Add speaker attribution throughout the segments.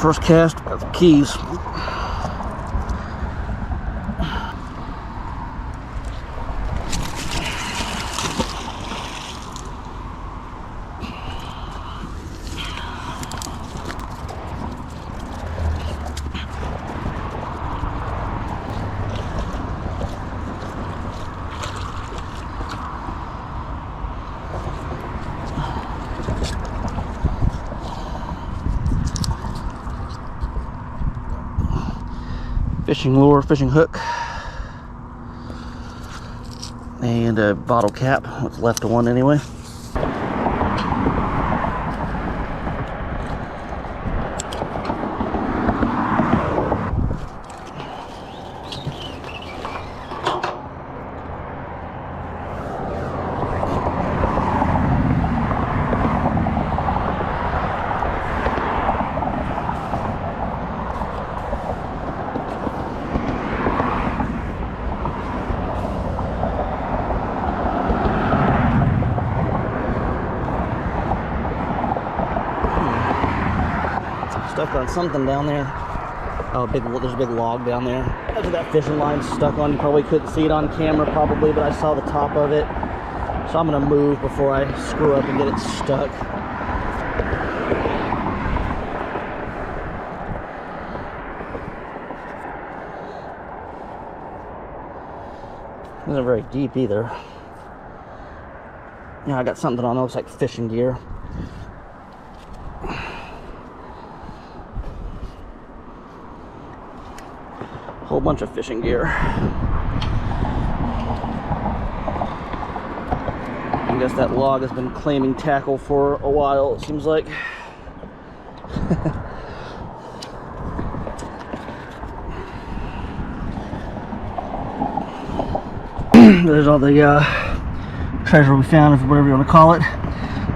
Speaker 1: first cast. Got the keys. Fishing lure, fishing hook, and a bottle cap. What's left of one anyway. Stuck on something down there. Oh, there's a big log down there. That's what that fishing line's stuck on. You probably couldn't see it on camera probably, but I saw the top of it. So I'm gonna move before I screw up and get it stuck. It isn't very deep either. Yeah, I got something on that looks like fishing gear. Whole bunch of fishing gear. I guess that log has been claiming tackle for a while, it seems like. There's all the treasure we found, or whatever you want to call it.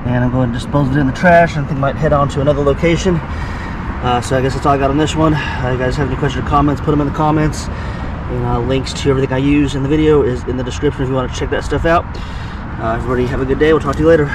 Speaker 1: And I'm going to dispose it in the trash. I think I might head on to another location. So I guess that's all I got on this one. You guys have any questions or comments, put them in the comments. And links to everything I use in the video is in the description if you want to check that stuff out. Everybody have a good day. We'll talk to you later.